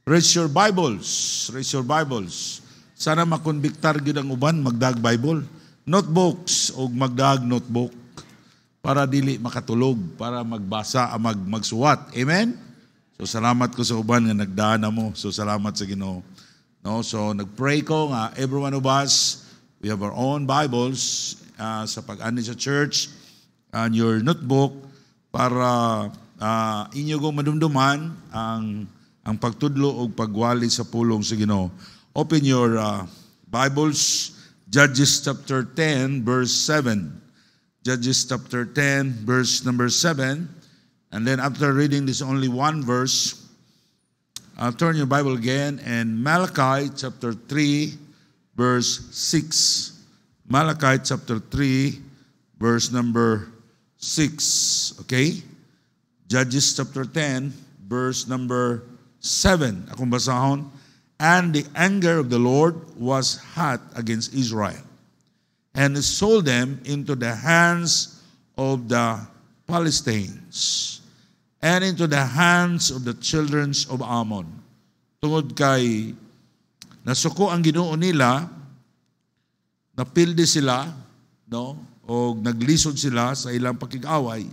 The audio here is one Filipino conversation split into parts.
Raise your Bibles. Raise your Bibles. Sana makonbiktar gyud ang uban magdag Bible. Notebooks o magdag notebook para dili makatulog, para magbasa, magsuwat. Amen? So salamat ko sa uban nga nagdaan mo. So salamat sa Ginoo. No, so nagpray ko nga every one of us, we have our own Bibles sa pag-ani sa church and your notebook para inyo kong madumduman ang pagtudlo o pagwali sa pulong sa Ginoo. Open your Bibles, Judges chapter 10, verse 7. Judges chapter 10, verse number 7. And then after reading this only one verse, turn your Bible again and Malachi chapter 3, verse 6. Malachi chapter 3, verse number 6. Okay? Judges chapter 10, verse number 7. Akong basahon. And the anger of the Lord was hot against Israel, and he sold them into the hands of the Philistines, and into the hands of the children of Ammon. Tungod kay nasuko ang Ginoo nila, napildi sila, no? O naglisod sila sa ilang pakig-away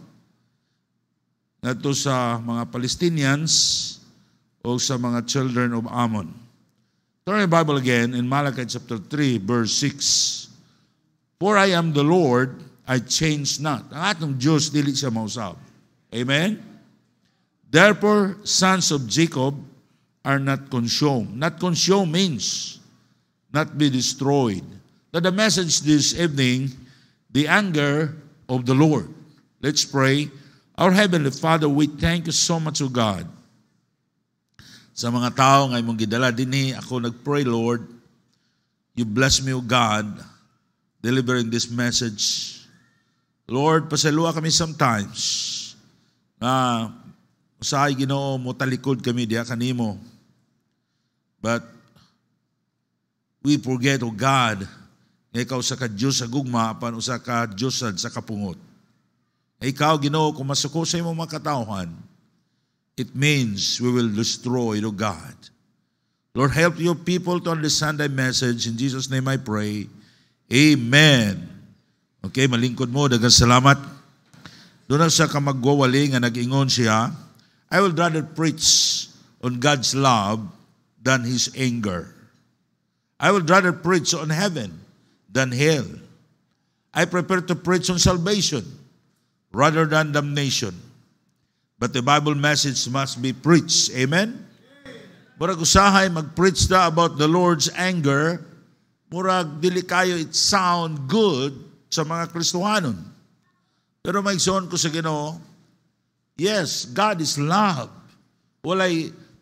ngadto sa mga Palestinians o sa mga children of Ammon. Turn your Bible again in Malachi chapter 3, verse 6. For I am the Lord, I change not. Ang atong Diyos, dili siya mausab. Amen? Therefore, sons of Jacob are not consumed. Not consumed means not be destroyed. Now the message this evening, the anger of the Lord. Let's pray. Our Heavenly Father, we thank you so much, O God. Sa mga tao nga imong gidala dinhi, ako nagpray, Lord, you bless me, O God, delivering this message. Lord, pasalua kami sometimes na usahay Ginoo mo talikod kami diha kanimo. But we forget, O God, nga ikaw sa ka-Diyos sa gugma, apan usa ka Diyos sa kapungot. Ikaw, Ginoo, kung masuko sa imong mga katawhan, it means we will destroy, O God. Lord, help your people to understand thy message. In Jesus' name I pray. Amen. Okay, malingkod mo. Daghang salamat. Doon sa kamagwawali nga nag-ingon siya, I will rather preach on God's love than His anger. I would rather preach on heaven than hell. I prefer to preach on salvation rather than damnation. But the Bible message must be preached. Amen? Murag usahay mag-preach na about the Lord's anger, murag dili kayo it sound good sa mga Kristohanon. Pero maigsoon ko sa Ginoo, yes, God is love.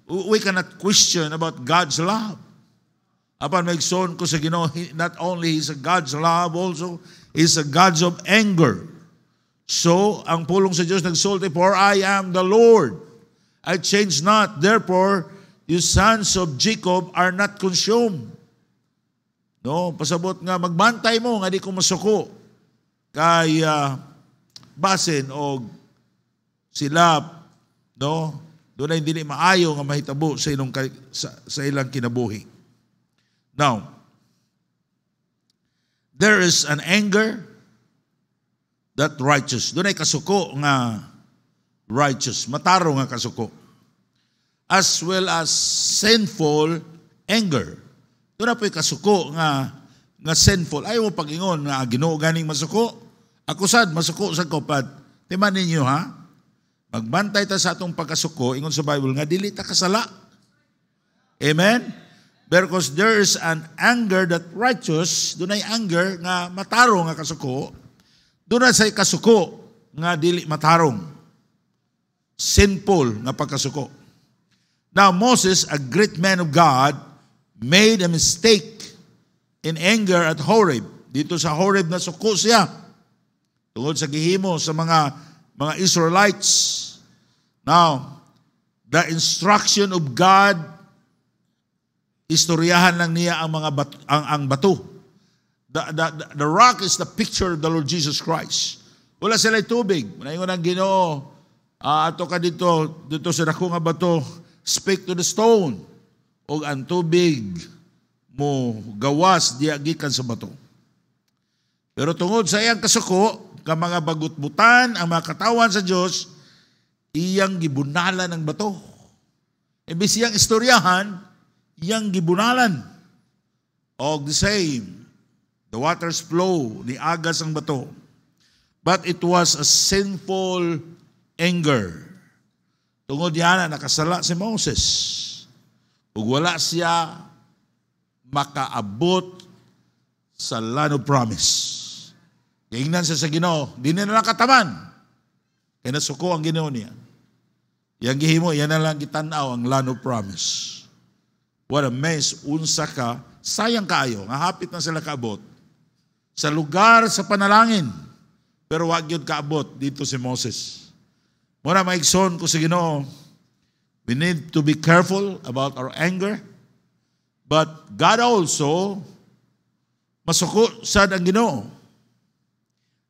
We cannot question about God's love. Apan maigsoon ko sa Ginoo, not only is a God's love, also is a God's of anger. So, ang pulong sa Diyos nagsulti, for I am the Lord. I change not. Therefore, you sons of Jacob are not consumed. No, pasabot nga, magbantay mo, nga di ko masuko. Kay basin o sila, no, doon ay hindi maayo nga mahitabo sa ilang kinabuhi. Now, there is an anger that righteous. Doon ay kasuko nga righteous. Mataro nga kasuko. As well as sinful anger. Doon na po'y kasuko nga sinful. Ayaw mo pag-ingon nga Ginoo ganing masuko. Ako sad, masuko sa kopad. Timan ninyo ha? Magbantay ta sa atong pagkasuko, ingon sa Bible nga, dili ta kasala. Amen? Because there is an anger that righteous, doon ay anger nga mataro nga kasuko. Doon na say kasuko nga dili matarong. Sinful nga pagkasuko. Now Moses, a great man of God, made a mistake in anger at Horeb. Dito sa Horeb na suko siya. Tungod sa gihimo sa mga Israelites. Now, the instruction of God, istoryahan lang niya ang mga ang bato. The rock is the picture of the Lord Jesus Christ. Wala sila'y tubig. Manaingon ang Ginoo, ato ka dito sa dako nga bato, speak to the stone. o ang tubig mo gawas diya gikan sa bato. Pero tungod sa iyang kasuko, ka mga bagutbutan ang mga katawan sa Diyos, iyang gibunalan ng bato. Imbis iyang istoryahan, iyang gibunalan. Og the same, the waters flow, ni agas ang bato. But it was a sinful anger. Tungod yan na nakasala si Moses. Ug wala siya makaabot sa land of promise. Kaingnan siya sa Ginoo, di na lang kataman. Kaya nasuko ang Ginoo niya. Yang gihimo, yan na lang gitanaw ang land of promise. What a mess, unsa ka, sayang kaayo, nga hapit na sila kaabot. Sa lugar sa panalangin, pero wag yun kaabot dito si Moses. Muna maigsoon ko sa Ginoo, we need to be careful about our anger, but God also, masuko sad ang Ginoo.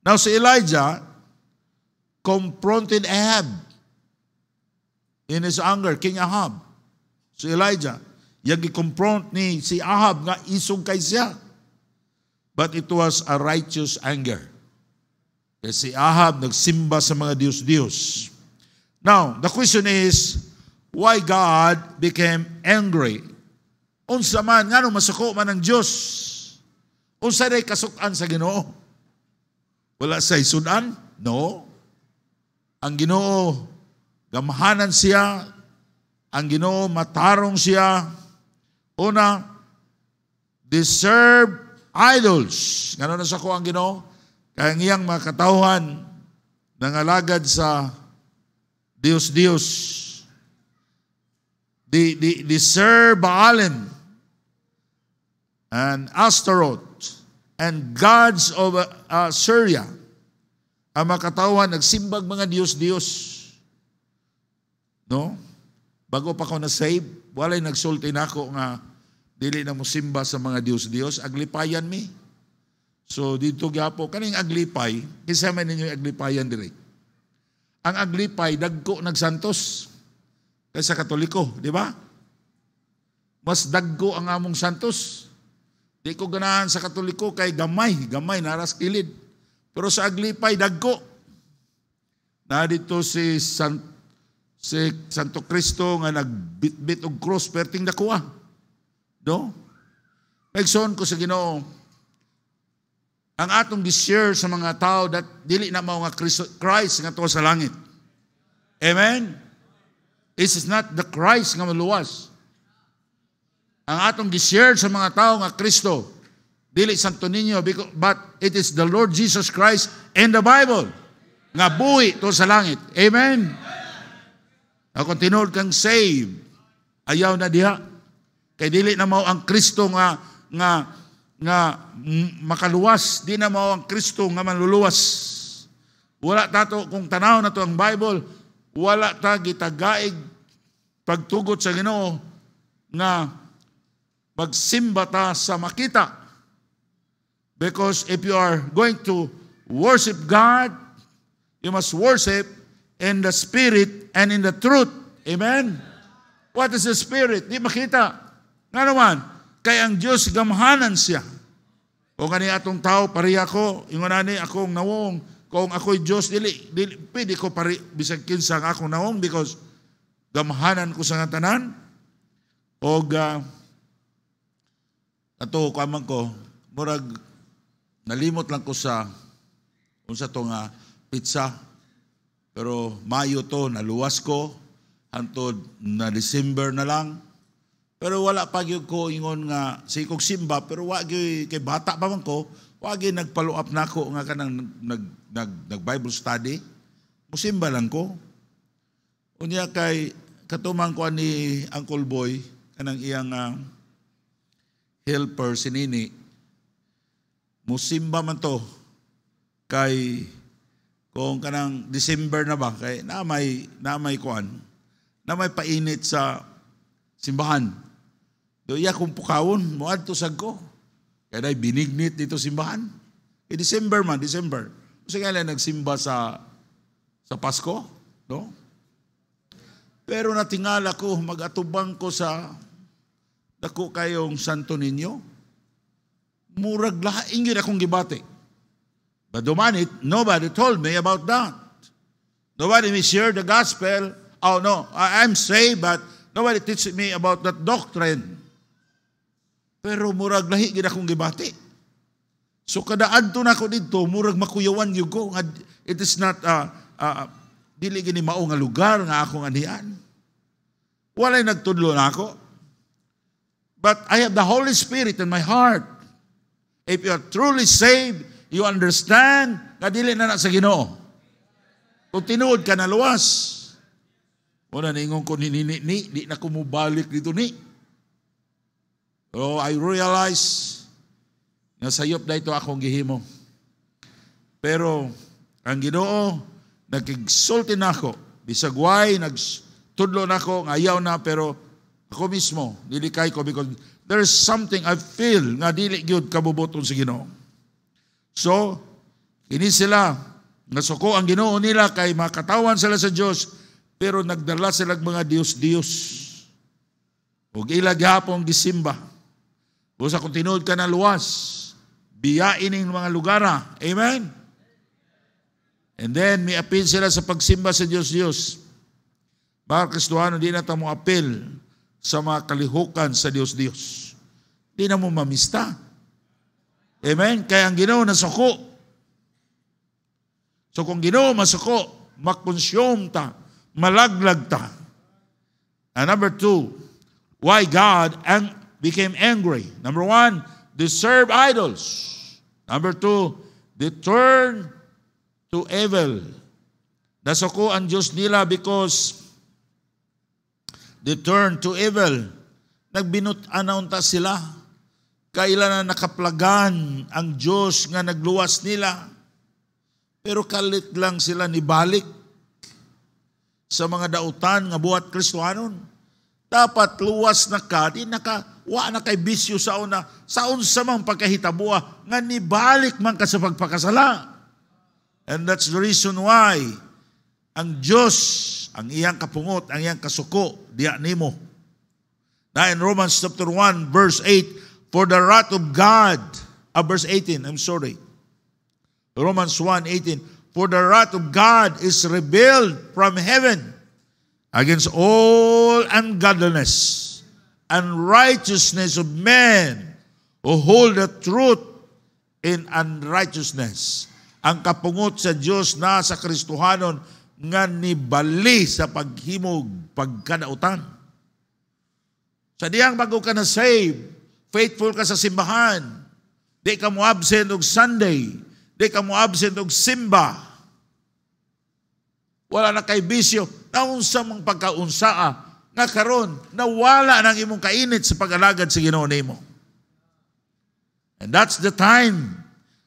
Now si Elijah confronted Ahab in his anger, King Ahab. Si Elijah, yung i-confront ni si Ahab nga isog kay siya. But it was a righteous anger. Kasi si Ahab nagsimba sa mga Diyos-Diyos. Now, the question is, why God became angry? Unsa man, nga nung masuko man ng Diyos? Unsa day kasukan sa Ginoo? Wala sa isudan? No. Ang Ginoo, gamhanan siya. Ang Ginoo, matarong siya. Una, deserve idols. Ngano na sa ko ang Ginoo? Kaya ngiyang mga katawhan nangalagad sa Diyos-Diyos. Deserve Baalim and Astaroth and gods of Syria. Ang mga katawhan nagsimbag mga Diyos-Diyos. No? Bago pa ko na-save, walay nagsulti na ako nga dili na mo simba sa mga Diyos-Diyos, aglipayan mi. So dito gapo, kaning aglipay, kisama ninyo yung aglipayan diri. Ang aglipay, dagko nagsantos kaysa Katoliko, di ba? Mas dagko ang among santos. Di ko ganahan sa Katoliko kay gamay naras kilid. Pero sa aglipay, dagko. Na dito si Santo Cristo nga nagbitbit og cross perting dakuha. No? Pagson ko sa Ginoo, ang atong gi-share sa mga tao that dili na mao nga Christ nga tuwa sa langit. Amen? This is not the Christ nga maluwas. Ang atong gi-share sa mga tao nga Kristo, dili Santo Niño, but it is the Lord Jesus Christ in the Bible nga buhi to sa langit. Amen? Kung tinuod kang save, ayaw na diha. Kay dili na mao ang Kristo nga makaluwas, di na mao ang Kristo nga manluluwas. Wala tato kung tanaw na to ang Bible, wala ta gitagaig pagtugot sa Ginoo nga magsimba ta sa makita. Because if you are going to worship God, you must worship in the Spirit and in the truth. Amen? What is the Spirit? Di makita. Nga naman, kay ang Diyos gamhanan siya. Kung kani atong tao, pariya ko, yung nani akong nawong, kung ako'y Diyos, pwede ko bisag kinsa ang akong nawong because gamhanan ko sa nga tanan. O ato kamang ko, murag nalimot lang ko sa unsa to nga pizza. Pero Mayo to, naluwas ko. Hantod na December na lang. Pero wala pa gyud ko ingon nga sa ikog simba, pero wa gyud kay bata pa man ko, wa gyud nagfollow up nako nga kanang nag Bible study. Musimba lang ko. Unya kay katumang ko ni Uncle Boy kanang iyang helper si Nini. Musimba man to kay kung kanang December na ba kay na may kuan na may painit sa simbahan. Do iya kung pukawon mo adto sad ko. Kaya dai binignit dito simbahan. December. Kasi nga lang nagsimba sa Pasko, no? Pero natingala ko, mag-atubang ko sa dako kayong Santo Niño, murag lahaing yun akong gibati. But nobody told me about that. Nobody may share the gospel. Oh no, I'm saved, but nobody teach me about that doctrine. Pero murag lahi gid akong gibati. So kada adto na ako dito, murag makuyawan gyud ko. It is not dili gini mao nga lugar nga akong anian. Walay nagtudlo na ako. But I have the Holy Spirit in my heart. If you are truly saved, you understand nga dili na sa Ginoo. Kung tinuod ka na luwas, wala na ingon ko di na ko mubalik dito ni. So I realize nga sayop na ito akong gihimo. Pero ang Ginoo nagkigsulti na ako. Bisag way, nagtudlo na ako, ayaw na, pero ako mismo, nilikay ko because there's something I feel nga dili gyud kabubuton sa Ginoo. So, kini sila, nasuko ang Ginoo nila kay makatawan sila sa Dios, pero nagdala sila mga Dios-Dios. Ug ila gihapon gisimba. Usa kung tinuod ka na luwas, biyain ning mga lugara. Amen? And then, may appeal sila sa pagsimba sa Diyos-Diyos. Mga Kristohano, di na mo appeal sa mga kalihukan sa Diyos-Diyos. Di na mo mamista. Amen? Kaya ang Ginoo nasuko. So kung Ginoo masuko, makonsume ta, malaglag ta. And number 2, why God became angry. Number 1, they serve idols. Number 2, they turn to evil. Nasuko ang Diyos nila because they turn to evil. Nagbinut-anaw ta sila. Kailan na nakaplagan ang Diyos nga nagluwas nila. Pero kalit lang sila nibalik sa mga dautan nga buhat Kristohanon. Dapat luwas na ka, di wa na kay bisyo sa una, sa unsa mang pagkahitabuha, nga nibalik man ka sa pagpakasala. And that's the reason why ang Diyos, ang iyang kapungot, ang iyang kasuko, diya nimo. Na in Romans chapter 1, verse 8, for the wrath of God, verse 18, I'm sorry. Romans 1:18, for the wrath of God is revealed from heaven against all ungodliness and righteousness of men who hold the truth in unrighteousness. Ang kapungot sa Diyos na sa Kristohanon nga nibali sa paghimog pagkadautan. Sa diyang bago ka na save, faithful ka sa simbahan, di ka mo absent og Sunday, di ka mo absent og simba, wala na kay bisyo, naunsa mang pagkaunsaa, nga karon nawala nang imong kainit sa pag-alagad sa Ginoo nimo. And that's the time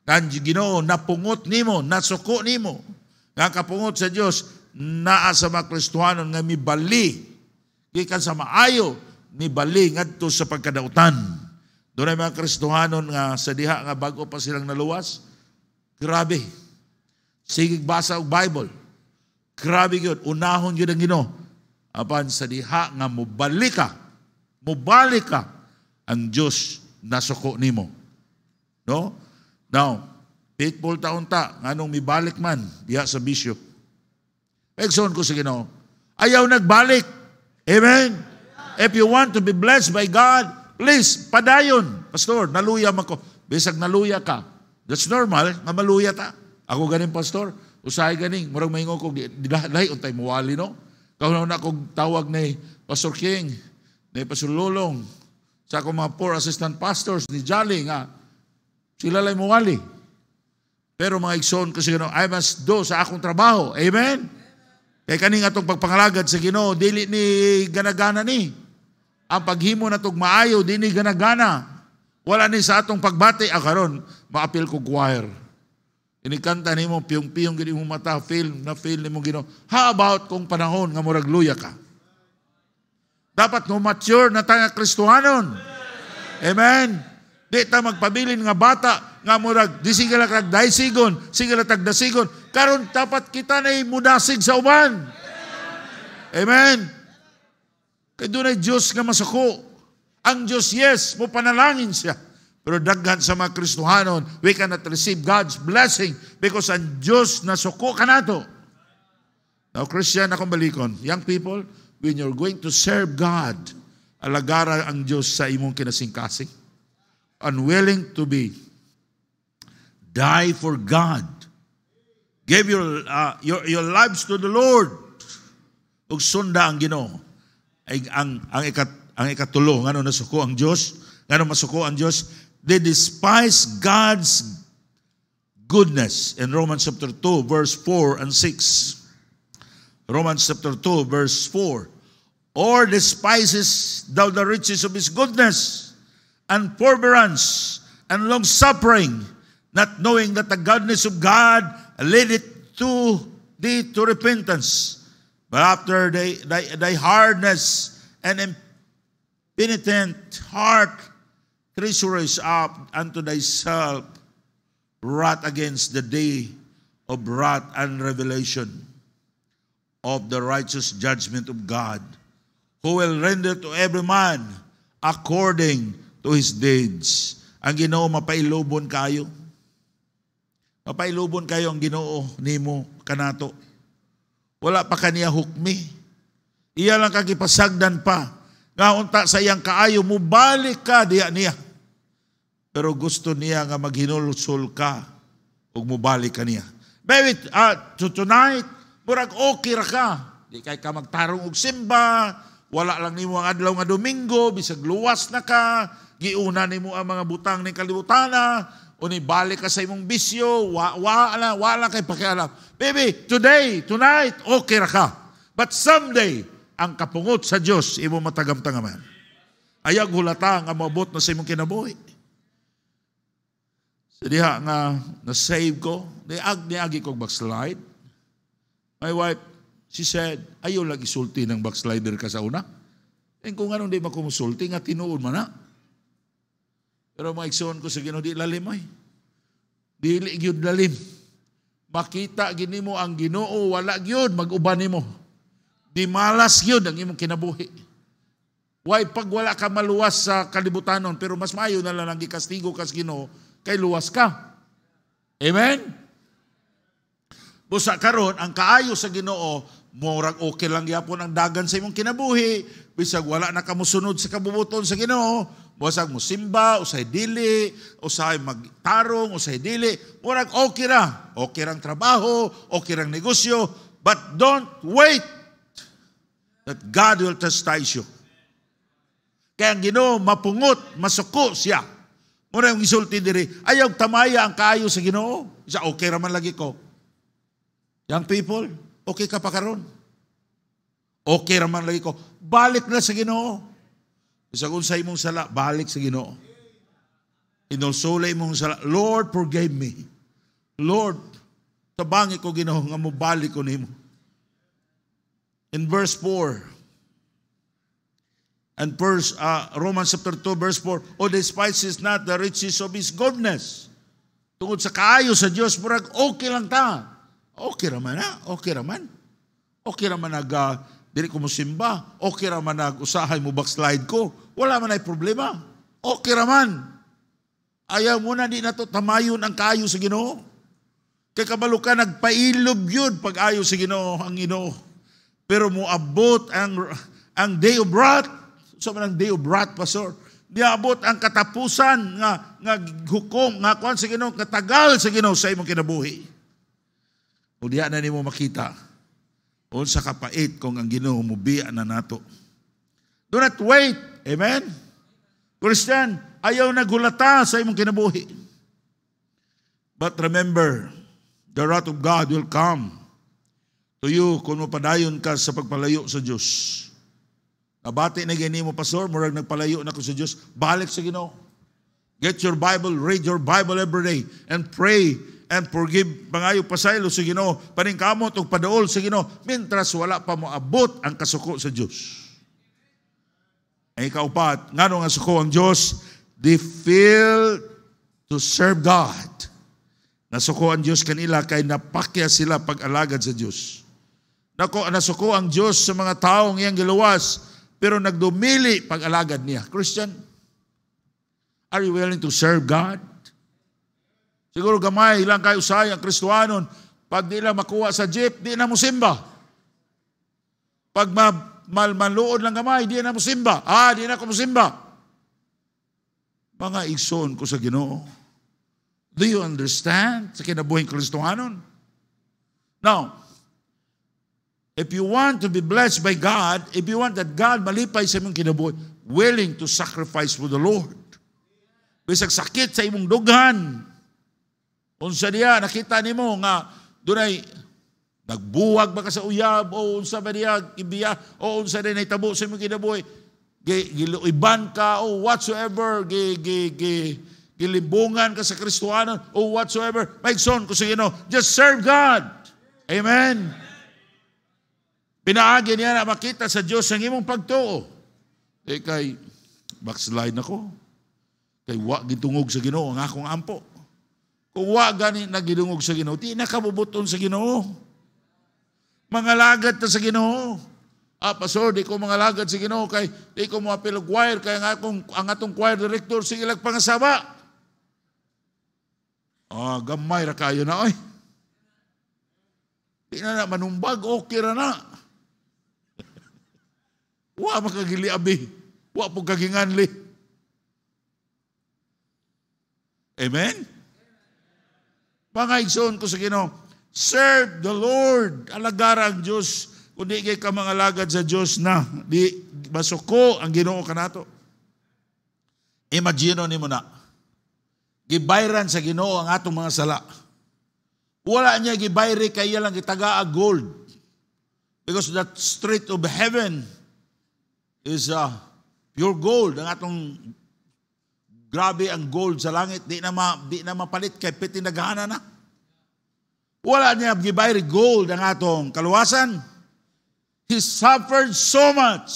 ang Ginoo napungot nimo, nasuko nimo, nga kapungot sa Dios naa sa mga Kristohanon nga mibali gikan sa maayo, mibali ngadto sa pagkadautan. Doon ay mga Kristohanon nga sa diha nga bago pa silang naluwas, grabe. Sige basa og Bible. Grabe gyud, unahon gyud ang Ginoo. Apan sa diha nga mubalik ka ang Dios nasuko nimo. No? Now, faithful taon ta, nganong mibalik man, diha sa bisyo. Pagson ko sa Ginoo, ayaw nagbalik. Amen? If you want to be blessed by God, please, padayon. Pastor, naluya man ko. Bisag naluya ka. That's normal, nga maluya ta. Ako ganing pastor, usahay ganing, murag maingon ko, lahi untay muwali, no? Kaunaw na akong tawag ni Pastor King, ni Pastor Lulong, sa akong mga 4 assistant pastors, ni Jolly, nga, sila lang muwali. Pero mga igsoon ko sa Ginoo, I must do sa akong trabaho. Amen? Kaya kaning atong pagpangalagad sa Ginoo, dili ni ganagana ni. Ang paghimo na itong maayo, dili ni ganagana. Wala ni sa atong pagbati. Karon, maapil ko choir. Inikanta ni mo, piyong-piyong gini mo mata, feel ni mo Ginoo. How about kung panahon nga murag luya ka? Dapat no mature na tayo Kristohanon. Amen? Di ta magpabilin nga bata nga murag di sigala kag daisigon, sigala tag dasigon. Karon dapat kita nay mudasig sa uban. Amen. Kay dunay Dios nga masuko. Ang Diyos, yes, mo panalangin siya. Pero daghan sa mga Kristohanon, we cannot receive God's blessing because ang Diyos nasuko ka nato. Now, Christian, akong balikon, young people, when you're going to serve God, alagara ang Diyos sa imong kinasingkasing. Unwilling to be die for God. Give your lives to the Lord. Ug sunda ang Ginoo. Ay ang ikatulo ngano nasuko ang Dios, ngano masuko ang Dios, they despise God's goodness in Romans chapter 2 verse 4 and 6. Romans chapter 2 verse 4. Or despises thou the riches of his goodness and forbearance and long suffering, not knowing that the goodness of God leadeth to thee to repentance. But after thy hardness and impenitent heart treasures up unto thyself wrath against the day of wrath and revelation of the righteous judgment of God, who will render to every man according to his deeds. Ang Ginoo mapailubon kayo. Mapailubon kayo ang Ginoo nimo kanato. Wala pa kaniya hukmi. Iya lang kagipasagdan pa. Nga unta sa iyang kaayo mo balik ka diya niya. Pero gusto niya nga maghinulsol ka ug mubalik ka niya. Baby, tonight, murag okay ra ka. Di kay ka magtarong og simba, wala lang nimo ang adlaw nga Domingo, bisag luwas na ka, giuna nimo ang mga butang ning kalibutana, o ni balik ka sa imong bisyo, wala kay pakialam. Baby, tonight, okay ra ka. But someday, ang kapungot sa Dios imo matagam-tangaman. Ayag hulata nga moabot na sa imong kinabuhi. So diha nga na-save ko, niagi kong backslide. My wife, she said, ayaw lang isulti ng backslider ka sa una. And kung anong di makumusulti, nga tinuod man na. Pero maigsoon ko sa Ginoo, di lalim ay. Dili gyud lalim. Makita gini mo ang Ginoo, wala gyud mag-uban nimo. Di malas gyud ang imong kinabuhi. Why pag wala ka maluwas sa kalibutanon, pero mas maayo na lang gikastigo kas Ginoo kay luwas ka. Amen? Busa karon ang kaayo sa Ginoo, murag okay lang gyapon ang dagan sa imong kinabuhi, bisag wala na ka mosunod sa kabubuton sa Ginoo, basag mo simba, usay dili, usay magtarong, usay dili, murag okay ra. Okay rang trabaho, okay rang negosyo, but don't wait that God will chastise you. Kaya ang Ginoo mapungot, masuko siya. Murag ang isulti diri, ayaw tamaya ang kaayo sa Ginoo. Isa okay ra man lagi ko. Young people, okay ka pa karon? Okay ra man lagi ko. Balik na sa Ginoo. Bisag unsay imong sala, balik sa Ginoo. Inulsulay imong sala, Lord, forgive me. Lord, tabangi ko Ginoo nga mobalik ko nimo. In verse 4, and Romans chapter 2 verse 4, O despises not the riches of His goodness. Tungod sa kaayo sa Dios, murag okay lang ta. Okay raman na, okay raman. Okay raman dili ko mo simba. Okay raman usahay mo backslide ko. Wala man ay problema. Okay raman. Ayaw mo na di na to tamayon ang kaayo sa Ginoo. Kay kabalo ka nagpailob yun pag ayo sa Ginoo ang Ginoo. Pero mo abot ang day of wrath. So man ang day of wrath, Pastor. Niabot ang katapusan nga hukom nga kuan sa Ginoo, katagal sa Ginoo sa imong kinabuhi. O diha na nimo makita unsa kapait kung ang Ginoo mubiya na nato. Do not wait. Amen? Christian, ayaw na gulata sa imong kinabuhi. But remember, the wrath of God will come to you kung mapadayon ka sa pagpalayo sa Diyos. Nabati na gani mo, Pastor, murag nagpalayo na ko sa Diyos, balik sa Ginoo. Get your Bible, read your Bible every day, and pray and forgive pangayo pasaylo sa Ginoo, paningkamot og padaol sa Ginoo, mintras wala pa mo abot ang kasuko sa Diyos. Ay kaupat, ngano nga suko ang Diyos, they feel to serve God. Nasuko ang Diyos kanila kay napakya sila pag-alagad sa Diyos. Nasuko ang Diyos sa mga taong iyang giluwas, pero nagdumili pag-alagad niya. Christian, are you willing to serve God? Siguro gamay lang kayo usay ang Kristohanon. Pag di lang makuha sa jeep, di na mo simba. Pag maluod lang gamay, di na mo simba. Di na ko mo simba. Mga igsoon ko sa Ginoo, do you understand sa kinabuhing Kristohanon? Now, if you want to be blessed by God, if you want that God malipay sa imong kinabuhi, willing to sacrifice for the Lord. Bisag sakit sa imong dughan. Unsa diya, nakita nimo nga dunay nagbuwag ba ka sa uyab, o unsa ba diya, ibiya, o unsa din nahitabo sa imong kinabuhi, giluiban ka, o whatsoever, gilimbungan ka sa Kristohanon, o whatsoever, maigsoon ko sa Ginoo, just serve God. Amen. Pinaagi niya na makita sa Diyos ang imong pagtuo. Kay backslide ako. Kay wa gitungog sa Ginoo ang akong ampo. Kung wa gani nagidungog sa Ginoo, di nakabubuton sa Ginoo. Mangalagad ta sa Ginoo. Pastor, di ko mangalagad sa Ginoo kay di ko mo apil og choir kay ang atong choir director sige lag pangasaba. Gamay ra kayo na oy. Di na manumbag, okay ra na. Wa makagili abi. Wa po kaginganli. Amen? Mga igsoon ko sa Ginoo, serve the Lord. Alagara ang Diyos. Kung di kay ka mangalagad sa Diyos na, di masuko ang Ginoo kanato. Imagine nimo na, gibayran sa Ginoo ang atong mga sala. Wala niya gibayri kaya lang gitagaa gold. Because that street of heaven is pure gold. Ang atong grabe ang gold sa langit, di na mapalit kay pitinagana na. Wala niya gibayri gold ang atong kaluwasan. He suffered so much.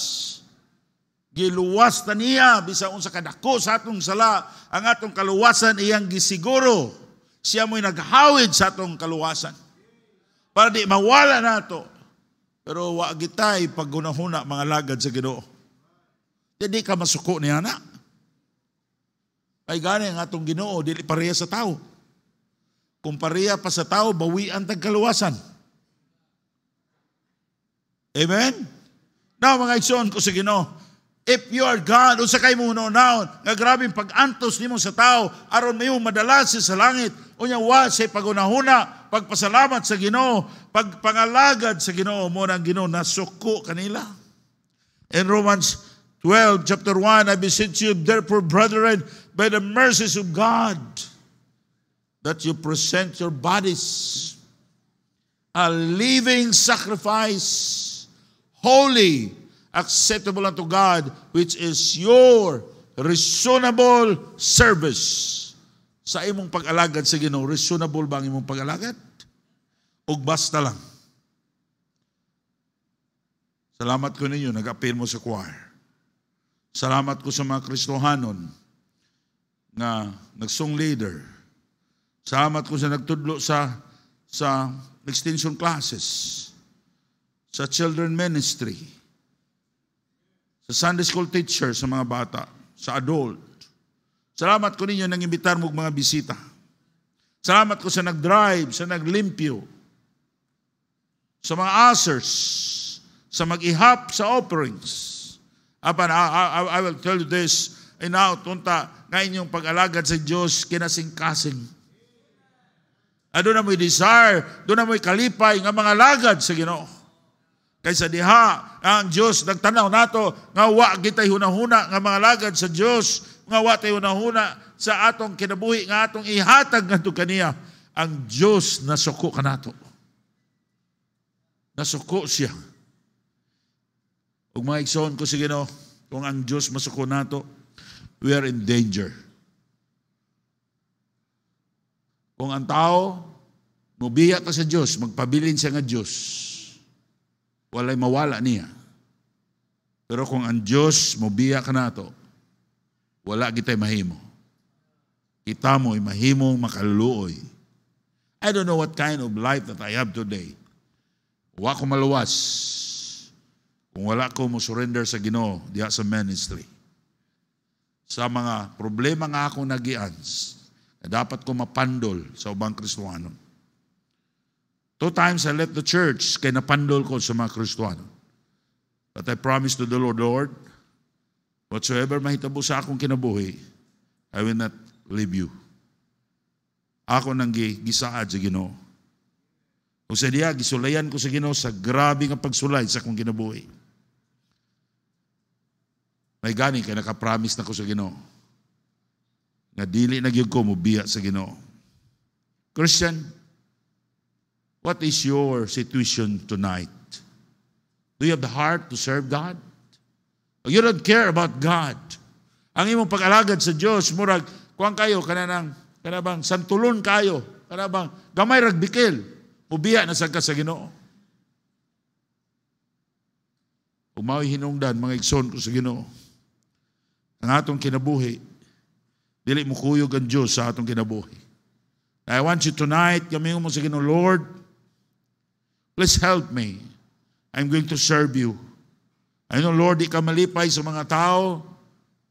Giluwas ta niya bisan unsa kadako sa atong sala, ang atong kaluwasan iyang gisiguro. Siya mo'y naghawid sa atong kaluwasan para di mawala nato. Pero wa gitay paggunahuna mga lagad sa Ginoo. Di ka masuko niya na. Ay gani ang atong Ginoo, dili pareha sa tao. Kung pareha pa sa tao, bawian tag kaluwasan. Amen? Now, mga igsoon ko sa Ginoo, if you are God, unsa kay mo naon, nga grabing pag-antos nimo sa tao, aron mo madalas sa langit, unya wa sa pagunahuna, pagpasalamat sa Ginoo, pagpangalagad sa Ginoo, mo nang Ginoo nasuko kanila. In Romans 12, chapter 1, I beseech you, therefore, brethren, by the mercies of God, that you present your bodies a living sacrifice, holy, acceptable unto God, which is your reasonable service. Sa imong pag-alagad sa Ginoo, reasonable ba ang imong pag-alagad? O basta lang? Salamat ko ninyo, nag-appeal mo sa choir. Salamat ko sa mga Kristohanon nga nagsong leader. Salamat ko sa nagtudlo sa extension classes, sa children ministry, sa Sunday school teacher, sa mga bata, sa adult. Salamat ko ninyo nang imbitar mo mga bisita. Salamat ko sa nag-drive, sa naglimpyo, sa mga ushers, sa mag-ihap sa offerings. I will tell you this, tunta, nga inyong pag-alagad sa Diyos, kinasing-kasing. Doon na mo'y desire, doon na mo'y kalipay, nga mga lagad sa Ginoo. Kaysa diha, ang Diyos, nagtanaw nato, nga wa kita'y hunahuna, nga mga lagad sa Diyos, nga wa tayo hunahuna sa atong kinabuhi, nga atong ihatag nga ito kaniya, ang Diyos nasuko ka nato. Nasuko siya. Kung mga igsoon ko sa Ginoo, kung ang Diyos masuko nato, we are in danger. Kung ang tao, mubiya ka sa Diyos, magpabilin siya nga Diyos, walay mawala niya. Pero kung ang Diyos, mubiya ka nato, wala kita'y mahimo. Kita mo'y mahimong makaluluoy. I don't know what kind of life that I have today. Wa ko maluwas. kung wala ko mo surrender sa Ginoo diha sa ministry. Sa mga problema nga akong nagians, na dapat ko mapandol sa ubang Kristiyano. 2 times I left the church kay napandol ko sa mga Kristiyano. But I promised to the Lord, Lord, whatsoever mahitabo sa akong kinabuhi, I will not leave you. Ako nang gisaad sa Ginoo. Kung sa diya, gisulayan ko sa Ginoo sa grabe nga pagsulay sa akong kinabuhi. May gani kay nakapromise na ko sa Ginoo. Nga dili na gyud ko mobiya sa Ginoo. Christian, what is your situation tonight? Do you have the heart to serve God? Or you don't care about God? Ang imong pag-alagad sa Dios murag kuan kayo kanang santulon kayo, kanabang gamay rag bikil, mubiya na sad ka sa Ginoo. Ug mao'y hinungdan mga igsoon ko sa Ginoo. Ang atong kinabuhi, dili mo kuyog ang Diyos sa atong kinabuhi. I want you tonight, kami mo sa Ginoo, Lord, please help me. I'm going to serve you. I know, Lord, di ka malipay sa mga tao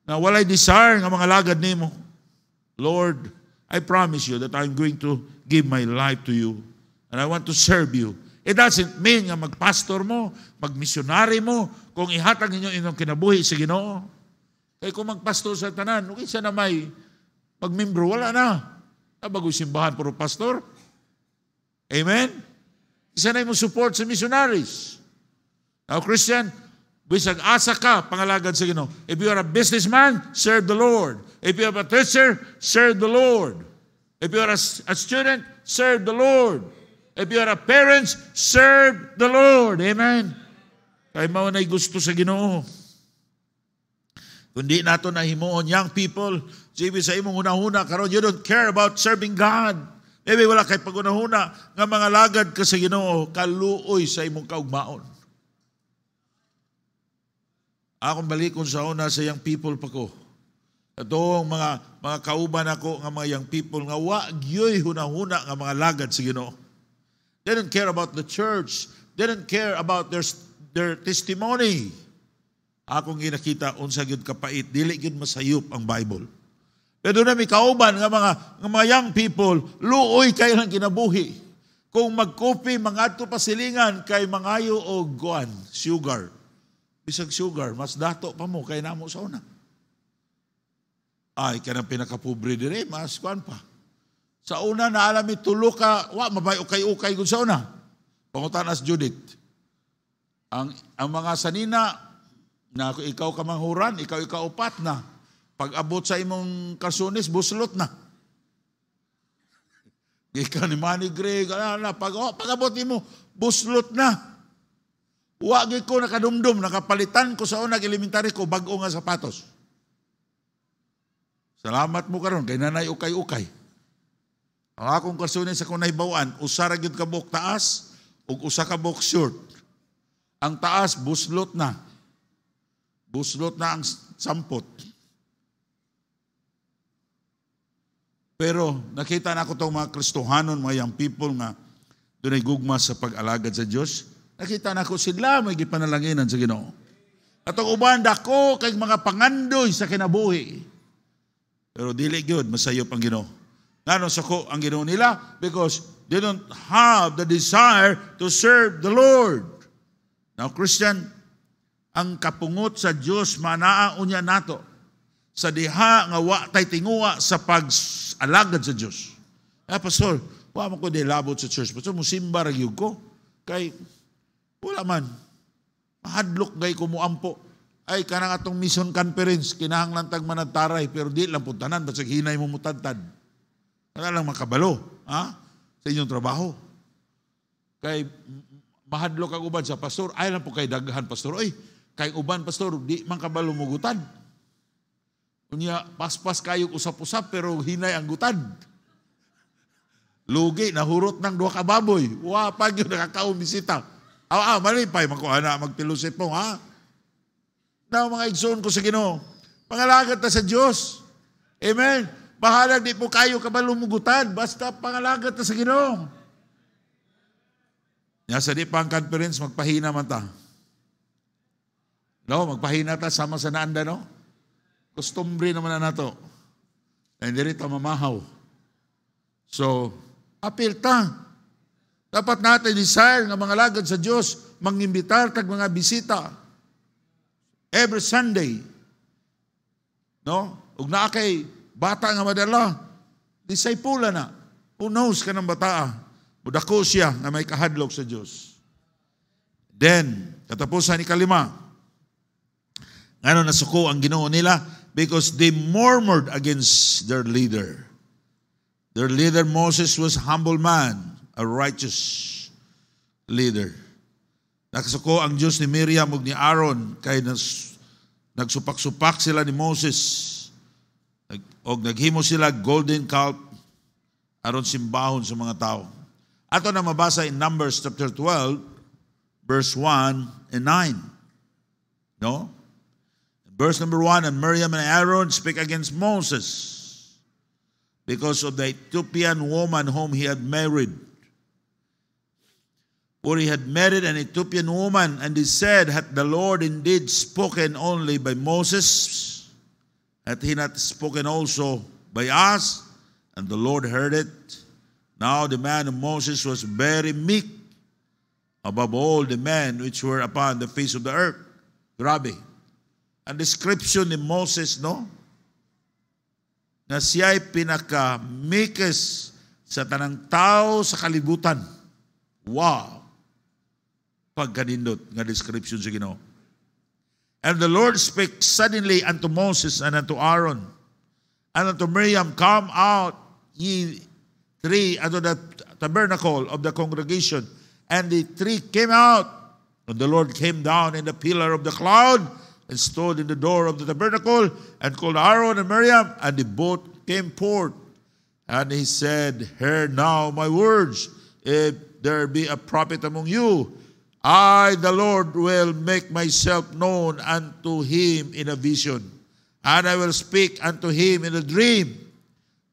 na walay desire nga mga lagad nimo. Lord, I promise you that I'm going to give my life to you and I want to serve you. It doesn't mean nga magpastor mo, magmisyonary mo, kung ihatag ninyo inyong kinabuhi sa Ginoo. Kaya kung magpastor sa tanan, okay siya na may magmembro, wala na. Bago simbahan puro pastor. Amen? Isa na yung support sa missionaries. Now, Christian, bisag asa ka, pangalagad sa Ginoo. If you are a businessman, serve the Lord. If you are a teacher, serve the Lord. If you are a student, serve the Lord. If you are a parent, serve the Lord. Amen? Kaya mao na'y gusto sa Ginoo. Kundi nato na himuon, young people, sabi sa imong hunahuna, karon you don't care about serving God. Maybe wala kay pagunahuna nga mga lagad ka sa Ginoo, kaluoy sa imong kaugmaon. Akong balikon sa una sa young people pa ko. Atong mga kauban ako nga mga young people nga wa gyoy hunahuna nga mga lagad sa Ginoo. They don't care about the church. They don't care about their testimony. Akong ginakita unsa gyud kapait, dili gyud masayop ang Bible. Pero na mi kauban nga mga young people, luoy kay lang kinabuhi. Kung magkopi mangadto pa silingan kay mangayo og guan, sugar. Bisag sugar, mas dato pa mo kay namo sa una. Ay kanang pinakapobre dire, mas kuan pa. Sa una naalami tulo ka, wa mabay ukay-ukay gud sa una. Pangutanas Judith. Ang mga sanina na ikaw ka manghuran, ikaw upat na. Pag abot sa imong kasunis, buslot na. Ikaw ni Manny Gray, pag abot mo, buslot na. Wagi ko nakadumdum, nakapalitan ko sa unang elementary ko, bago nga sapatos. Salamat mo karon kay nanay ukay-ukay. Ang akong kasunis sa kunay bawaan, usa ra gyud ka buhok taas, ug usa ka buhok short. Ang taas, buslot na. Buslot na ang sampot. Pero nakita na ako itong mga Kristohanon, mga young people nga doon ay gugma sa pag-alagad sa Diyos. Nakita na ako sila may gipanalanginan sa Ginoo. At ang uban dako kay mga pangandoy sa kinabuhi. Pero dili gyud masayop ang Ginoo. Ngano sa ko ang Ginoo nila? Because they don't have the desire to serve the Lord. Now, Christian, ang kapungot sa Diyos manaa unya nato sa diha nga wa tay tinguha sa pag-alagad sa Diyos. Pastor, wa man ko dilabot sa church. Pastor, musimba ra gyud ko kay wala man. Mahadlok gay ko muampo. Ay kanang atong mission conference kinahanglan tag manadtaray pero di lang puntanan basig hinay mo mutadtad. Kana lang makabalo, ha? Sa inyong trabaho. Kay mahadlok ang uban sa pastor, ay lang po kay daghan pastor. Oy, kay uban pastor, di man kabalo mugutan. Kunya paspas kayo usap-usap pero hinay ang gutad. Lugi nahurot ng duha ka baboy. Wa pa gyud nakakaon bisita. Malipay magkuana magtilusip mo, ha? Now mga igsoon ko sa Ginoo, pangalagat ta sa Dios. Amen. Bahala di po kayo kabalo mugutan basta pangalagat ta sa Ginoo. Nya sa di pang conference magpahina man ta. No, magpahina ta sama sa naanda, no? Kustumbre naman na nato. Na hindi rin ta mamahaw. So, apil ta. Dapat natin desire nga mga lagad sa Diyos, mangimbitar tag mga bisita. Every Sunday. No? Ug naa kay bata nga madala, disipula na. Who knows ka ng bata? Budako siya na may kahadlok sa Diyos. Then, katapusan ikalima. Ano nasuko ang Ginoo nila? Because they murmured against their leader. Their leader Moses was a humble man, a righteous leader. Nakasuko ang Diyos ni Miriam ug ni Aaron kay nagsupak-supak sila ni Moses. Og naghimo sila golden calf aron simbahon sa mga tao. Ato na mabasa in Numbers chapter 12 verse 1 and 9. No? Verse number 1, and Miriam and Aaron speak against Moses because of the Ethiopian woman whom he had married. For he had married an Ethiopian woman, and he said, hath the Lord indeed spoken only by Moses? Hath he not spoken also by us? And the Lord heard it. Now the man of Moses was very meek above all the men which were upon the face of the earth. Grabe. Ang description ni Moses, no? Na siya'y pinaka-meekest sa tanang tao sa kalibutan. Wow! Pagkanindot nga description sa Ginoo. And the Lord spake suddenly unto Moses and unto Aaron and unto Miriam, come out ye three unto the tabernacle of the congregation. And the three came out. And the Lord came down in the pillar of the cloud and stood in the door of the tabernacle and called Aaron and Miriam, and the both came forth. And he said, hear now my words. If there be a prophet among you, I, the Lord, will make myself known unto him in a vision, and I will speak unto him in a dream.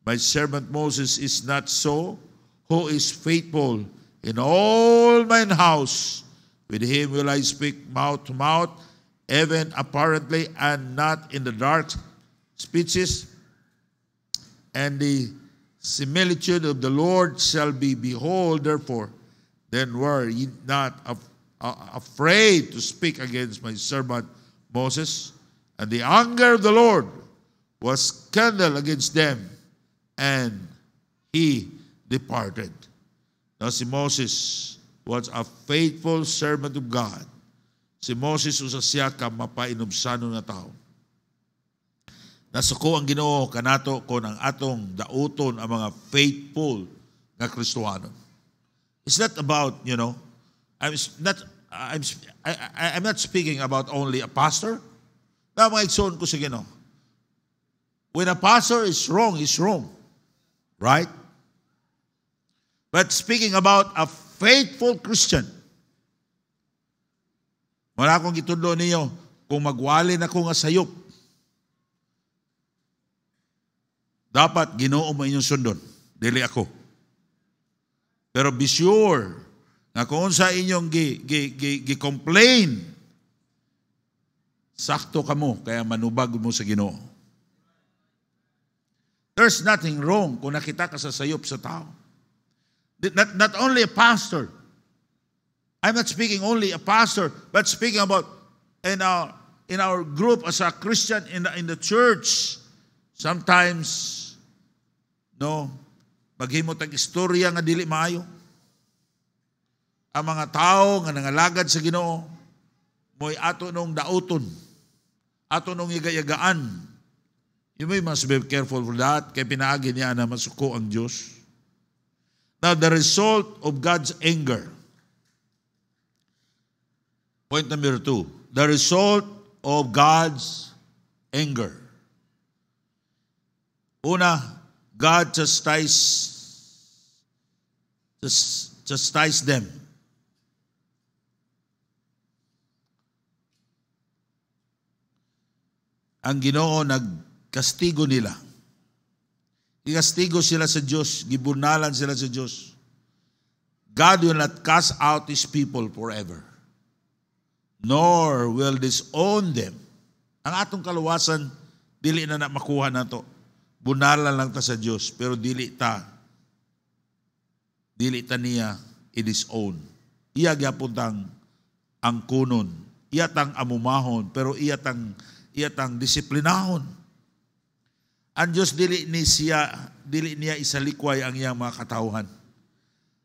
My servant Moses is not so, who is faithful in all mine house. With him will I speak mouth to mouth, even apparently, and not in the dark speeches. And the similitude of the Lord shall be, behold, therefore, then were ye not afraid to speak against my servant Moses. And the anger of the Lord was kindled against them, and he departed. Now si Moses was a faithful servant of God. Si Moses usa siya ka mapainubsano na tao. Nasuko ang Ginoo kanato kon ang atong dauton ang mga faithful na Kristohano. It's not about, I'm not speaking about only a pastor. Na mga igsoon ko sa Ginoo. When a pastor is wrong, he's wrong. Right? But speaking about a faithful Christian, wala akong gitudlo ninyo, kung magwali na ko nga sayop, dapat Ginoo mo inyong sundon, dili ako. Pero be sure na kung sa inyong gi-complain, sakto ka mo, kaya manubag mo sa Ginoo. There's nothing wrong kung nakita ka sa sayop sa tao. Not only a pastor. I'm not speaking only a pastor, but speaking about in our group as a Christian in the church. Sometimes, maghimot ang istorya nga dili maayo. Ang mga tao nga nangalagad sa Ginoo, mo'y ato nung dauton, ato nung igayagaan. You must be careful for that, kaya pinaagi niya na masuko ang Diyos. Now, the result of God's anger. Point number 2. The result of God's anger. Una, God chastised them. Ang Ginoo nagkastigo nila. Ikastigo sila sa Diyos, gibunalan sila sa Diyos. God will not cast out His people forever. nor will disown them. Ang atong kaluwasan, dili na makuha na to. Bunalan lang ta sa Dios, pero dili ta niya i-disown. Iya gyapon tang angkunon, iya tang amumahon, pero iya tang disiplinahon. Ang Dios dili niya isalikway ang iyang mga katawhan.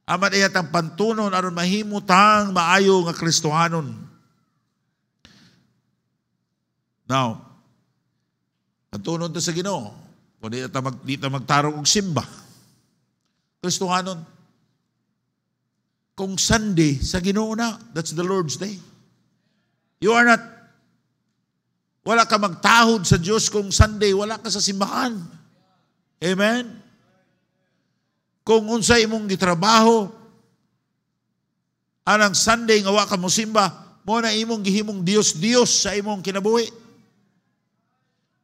Amat iya tang pantunon aron mahimo tang maayo nga Kristohanon. Now, pantunon to sa Ginoo. Kung di ta magtarong og simba. Kristohanon, kung Sunday sa Ginoo na, that's the Lord's Day. You are not, wala ka magtahod sa Diyos kung Sunday, wala ka sa simbahan. Amen? Kung unsay imong gitrabaho, anang Sunday nga wa ka mo simba, mo na imong gihimong Dios sa imong kinabuhi.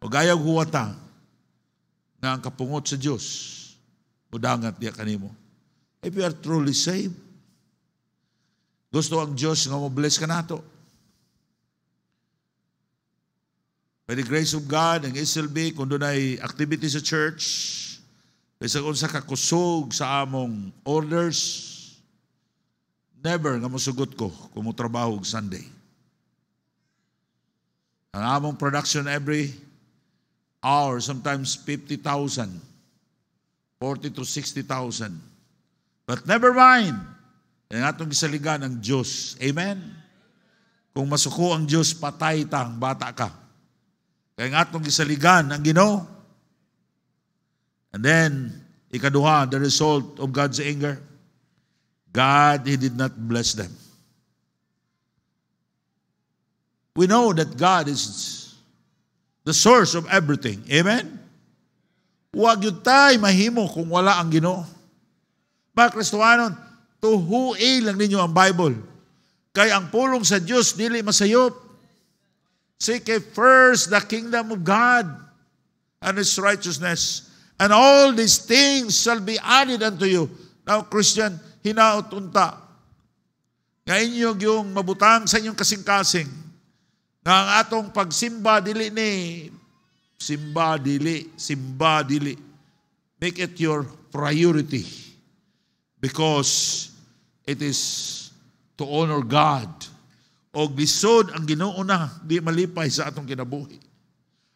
O gayag huwata na ang kapungot sa Diyos, mudangat diya kanimo. If you are truly saved, gusto ang Diyos nga mo bless ka nato. By the grace of God, ang SLB, kung doon ay activity sa church, kaysa kung sa kakusog sa among orders, never nga masugot ko kung mo trabaho Sunday. Ang among production every hour, sometimes 50,000, 40 to 60,000. But never mind, ang atong gisaligan ang Diyos. Amen? Kung masuko ang Diyos, patay tang bata ka. Kaya nga atong gisaligan ang Ginoo. And then, ikaduha, the result of God's anger, God, He did not bless them. We know that God is the source of everything. Amen? Huwag yun tayo mahimo kung wala ang Ginoo. Mga Kristohanon, tuhuin lang ninyo ang Bible. Kaya ang pulong sa Diyos, dili masayop. Seek first the kingdom of God and His righteousness, and all these things shall be added unto you. Now, Christian, hinaot unta. Nga inyo yung mabutang sa inyong kasing-kasing. Nga ang atong pagsimba dili ni simba dili. Make it your priority because it is to honor God. O lisod ang Ginoo na, di malipay sa atong kinabuhi.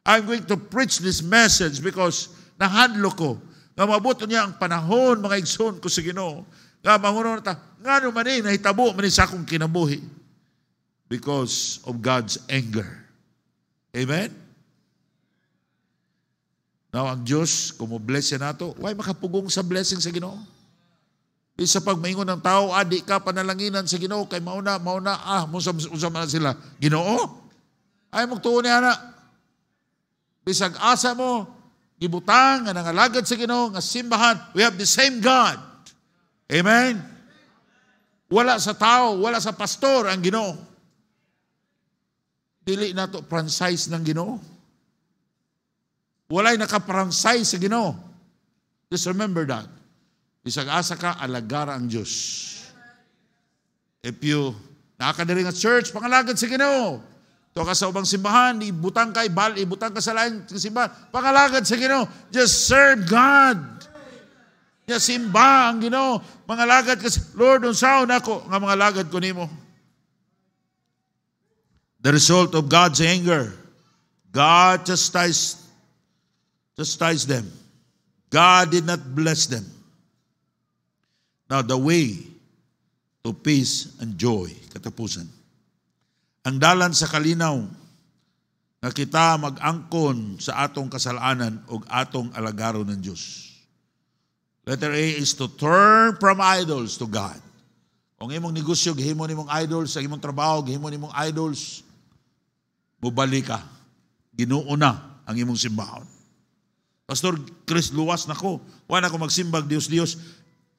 I'm going to preach this message because nahadlo ko nga mabuto niya ang panahon, mga igsoon ko sa Ginoo. Nga manguno na ta, nga naman nahitabo man sa akong kinabuhi because of God's anger. Amen? Now, ang Diyos, kung mo bless yan nato, why makapugong sa blessing sa Ginoo? Isa pag maingon ng tao, di ka panalanginan sa Ginoo, kay mauna, usam na sila. Ginoo? Ay, magtuon niya na. Bisag asa mo, gibutang, nga nangalagad sa Ginoo, nga simbahan, we have the same God. Amen? Wala sa tao, wala sa pastor ang Ginoo. Dili na to franchise ng Ginoo. Wala'y naka-franchise sa Ginoo. Just remember that. Isang asa ka, alagara ang Diyos. If you nakakadiri nga church, pangalagad sa Ginoo. To ka sa ubang simbahan, ibutang ka sa lain simbahan, pangalagad sa Ginoo. Just serve God. Just simba ang Ginoo. Mangalagad ka, Lord, unsaon ako nga mangalagad ko nimo. The result of God's anger, God chastised them. God did not bless them. Now, the way to peace and joy, katapusan. Ang dalan sa kalinaw na kita mag-angkon sa atong kasalanan o atong alagaro ng Diyos. Letter A is to turn from idols to God. Kung imong negosyo, gihimo nimong idols, sa imong trabaho, gihimo nimong idols, mubalik ka. Ginoo na ang imong simbahon. Pastor Chris, luwas na ko. Wala ko magsimbag Diyos.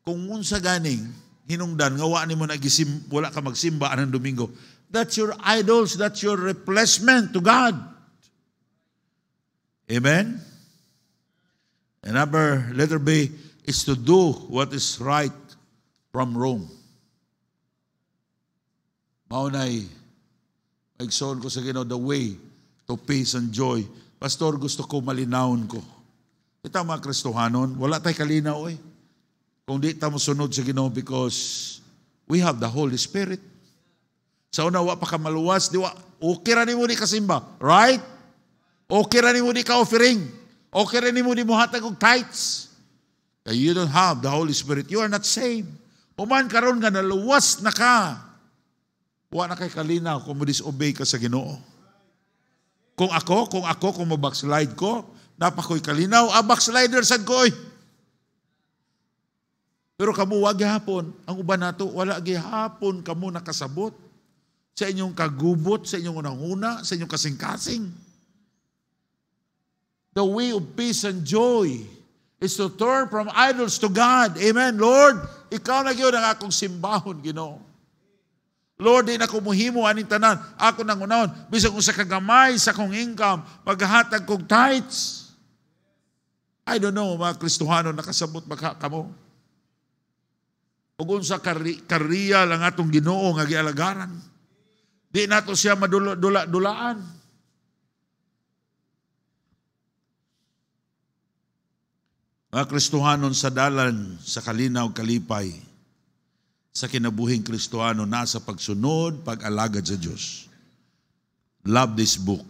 Kung unsa ganing hinungdan nga wala ka magsimba anang Domingo, that's your idols, that's your replacement to God. Amen? And letter B is to do what is right from wrong. Maunay Igsoon ko sa Ginoo, the way to peace and joy. Pastor, gusto ko malinawon ko. Kita mga Kristohanon, wala tayo kalinaw eh. Kung di ta mo sunod sa Ginoo because we have the Holy Spirit. Sa una, wa pa ka maluwas, di wa, okay ra nimo di kasimba. Right? Okay ra nimo di ka offering. Okay ra nimo di mo hatag og tithes. You don't have the Holy Spirit. You are not saved. Human karon nga naluwas na ka. Wa na kay kalinaw kung mo disobey ka sa Ginoo. Kung mabackslide ko, napakoy kalinaw, backslider sad ko eh. Pero kamo wag gihapon. Ang uban nato, wala gihapon kamo nakasabot sa inyong kagubot, sa inyong unang-una, sa inyong kasing-kasing. The way of peace and joy is to turn from idols to God. Amen. Lord, ikaw na gyud ang akong simbahon, Ginoo. Lord, di na ko muhimo aning tanan. Ako nang unahon, bisag kung sa kagamay sa kong income, maghahatag kong tithes. I don't know, mga Kristohano, nakasabot magha kamo. Ug unsa kariya lang atong Ginoo nga gialagaran. Di nato siya madula-dulaan. Mga Kristohanon sa dalan sa kalinaw kalipay, sa kinabuhing Kristohano, nasa pagsunod, pag-alagad sa Diyos. Love this book.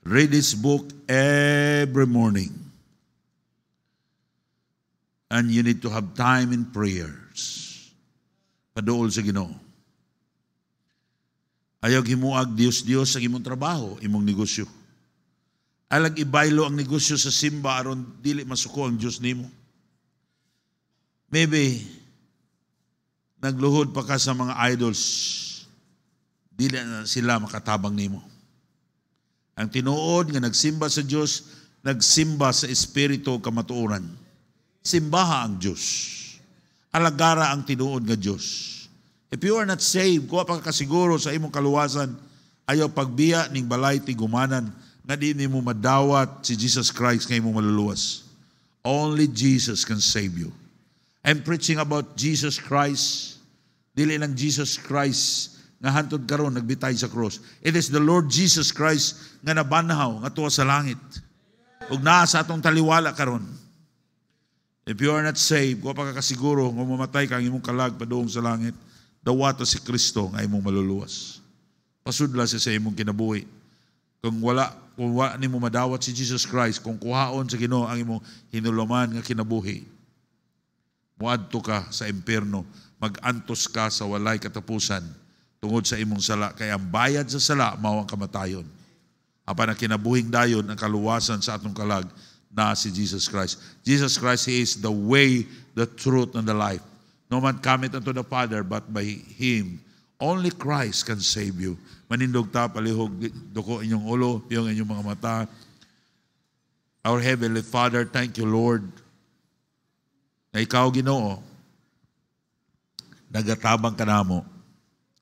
Read this book every morning. And you need to have time in prayers. Paduol sa Ginoo. Ayaw himuag Diyos ang imong trabaho, imong negosyo. Alag ibaylo ang negosyo sa simba aron dili masuko ang Diyos nimo. Maybe nagluhod pa ka sa mga idols, dili na sila makatabang nimo. Ang tinuod nga nagsimba sa Diyos, nagsimba sa Espiritu kamatuoran. Simbaha ang Diyos. Alagara ang tinuod nga Diyos. If you are not saved, kuha pa kasiguro sa imong kaluwasan, ayaw pagbiya ning balay tigumanan, nga di nimo madawat si Jesus Christ nga imong maluluwas. Only Jesus can save you. I'm preaching about Jesus Christ. Dili lang Jesus Christ nga hantod karon nagbitay sa cross. It is the Lord Jesus Christ nga nabanhaw nga tuwa sa langit. Ug naa sa atong taliwala karon. If you are not saved, kuha pa kasiguro nga mamatay ka ang imong kalag padung sa langit, dawata si Kristo nga imong maluluwas. Pasudla siya sa imong kinabuhi. Kung wala nimo madawat si Jesus Christ, kung kuhaon sa Ginoo ang imong hinuluman nga kinabuhi, muadto ka sa impierno, mag-antos ka sa walay katapusan tungod sa imong sala, kaya ang bayad sa sala mao ang kamatayon. Apan ang kinabuhing dayon ang kaluwasan sa atong kalag na si Jesus Christ. Jesus Christ, He is the way, the truth, and the life. No man cometh unto the Father but by Him. Only Christ can save you. Manindog ta, palihog, duko inyong ulo, yung inyong mga mata. Our Heavenly Father, thank you, Lord, na ikaw, Ginoo, nagatabang ka namo,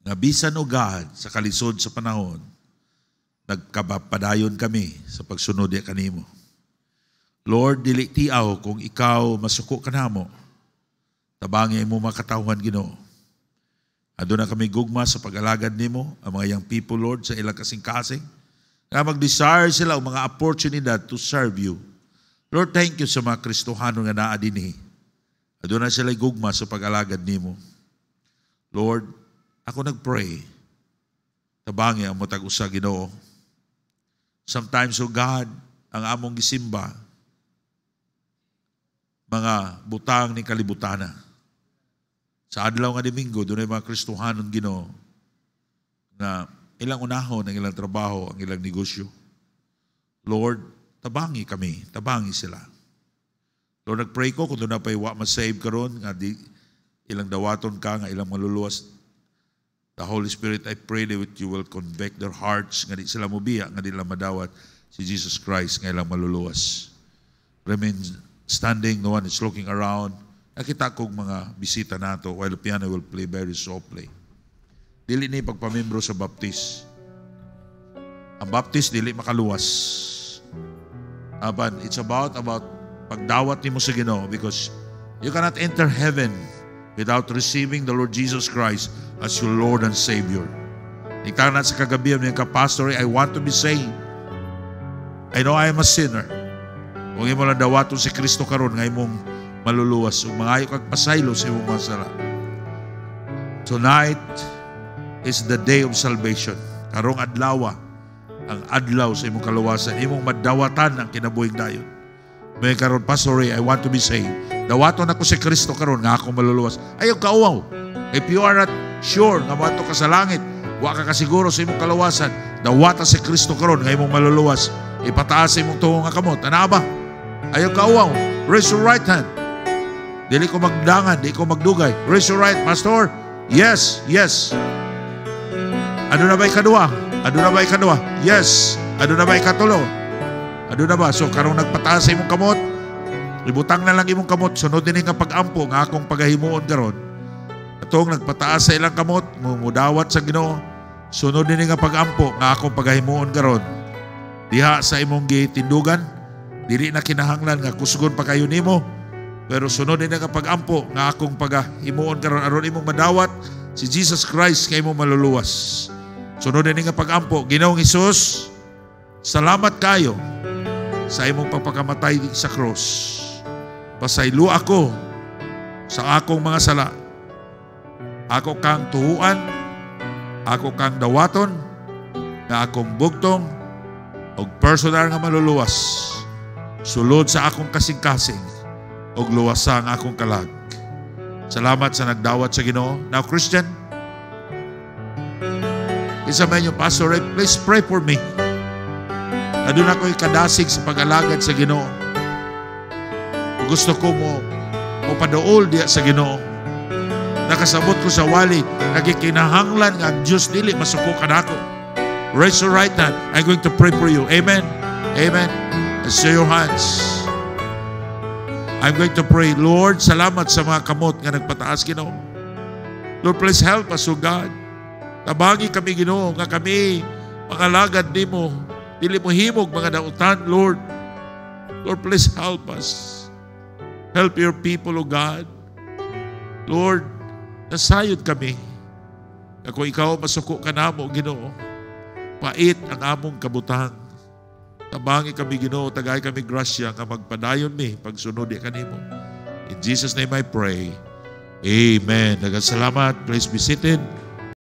na bisan o God sa kalisod sa panahon, nagkapadayon kami sa pagsunod ya kanimo. Lord, dili tiaw kung ikaw masuko ka namo, tabangi mo makatawhan, Ginoo. Aduna kami gugma sa pag-alagad nimo, ang mga young people, Lord, sa ilang kasing-kasing, na mag-desire sila ang mga opportunidad to serve you. Lord, thank you sa mga Kristohano nga naa dinhi. Aduna sila gugma sa pag-alagad nimo. Lord, ako nag-pray, tabangi ang matag-usa, Ginoo. Sometimes, oh God, ang among gisimba, mga butang ni kalibutana. Sa adlaw nga Domingo, doon ay mga Kristohanon, Ginoo, na ilang unahon ang ilang trabaho, ang ilang negosyo. Lord, tabangi kami, tabangi sila. Lord, nag-pray ko kung doon na pa'y ma-save ka ron, nga di ilang dawaton ka, nga ilang maluluwas. The Holy Spirit, I pray that you will convict their hearts, nga di sila mubiya, nga di sila madawat si Jesus Christ, nga ilang maluluwas. Remain standing, no one is looking around. Nakita kong mga bisita nato while the piano will play very softly. Dili ni pagpamembro sa baptist. Ang baptist dili makaluwas. Aban, it's about pagdawat nimo sa Ginoo, because you cannot enter heaven without receiving the Lord Jesus Christ as your Lord and Savior. Nagtanan sa kagabi ng kapastor, I want to be saved. I know I am a sinner. Kung imo lang dawaton si Kristo karon nga imong maluluwas ug mangayo kag pasaylo sa imong mga sala. Tonight is the day of salvation. Karong adlaw ang adlaw sa imong kaluwasan. Imong madawatan ang kinabuhing dayon. May karon, Pastor Ray, I want to be saved. Dawaton ako si Kristo karon nga ako maluluwas. Ayaw kauaw. If you are not sure nga mato ka sa langit, wa ka kasiguro sa imong kaluwasan, dawata si Kristo karon nga imong maluluwas. Ipataas sa imong tuong nga kamot. Ana ba? Ayaw kauaw. Raise your right hand. Dili ko magdangan, di ko magdugay. Raise your right, Pastor. Yes, yes. Ano na ba ikadua? Ano na ba ikadua? Yes. Ano na ba ikatulo? Ano na ba? So karong nagpataas sa imong kamot, ibutang na lang imong kamot, sunod din nga pag-ampo nga akong pagahimuon karon. Atong nagpataas sa ilang kamot, mudawat sa Ginoo, sunod din nga pag-ampo nga akong pagahimuon karon. Diha sa imong gitindugan, dili na kinahanglan nga kusgon pa kayo nimo, pero sunod din nga pag-ampo nga akong pagahimuon karon aron imong madawat si Jesus Christ kay imong maluluwas. Sunod din nga pag-ampo, Ginoong Hesus, salamat kayo sa imong pagpakamatay sa cross. Pasaylo ako sa akong mga sala. Ako kang tuhuan, ako kang dawaton, nga akong bugtong, o personal nga maluluwas, sulod sa akong kasing-kasing, o luwasa ang akong kalag. Salamat sa nagdawat sa Ginoo. Now, Christian, isa man yung Pastor Ray, please pray for me. Adun ako ikadasig sa pag-alagad sa Ginoo. Gusto ko mo paduol diya sa Ginoo. Nakasabot ko sa wali, nagikinahanglan nga ang Diyos dili masuko kanako. Raise your right hand. I'm going to pray for you. Amen. Amen. Let's see your hands. I'm going to pray. Lord, salamat sa mga kamot nga nagpataas, Ginoo. Lord, please help us, O God. Tabangi kami, Ginoo, nga kami mangalagad nimo. Dili mo himog mga dautan, Lord. Lord, please help us. Help your people, O God. Lord, nasayod kami. Ako ikaw masuko ka namo, Ginoo. Pait ang among kabutang. Tabangi kami, Ginoo, tagay kami grasya nga magpadayon mi pagsunod kanimo. In Jesus' name I pray. Amen. Daghang salamat. Please be seated.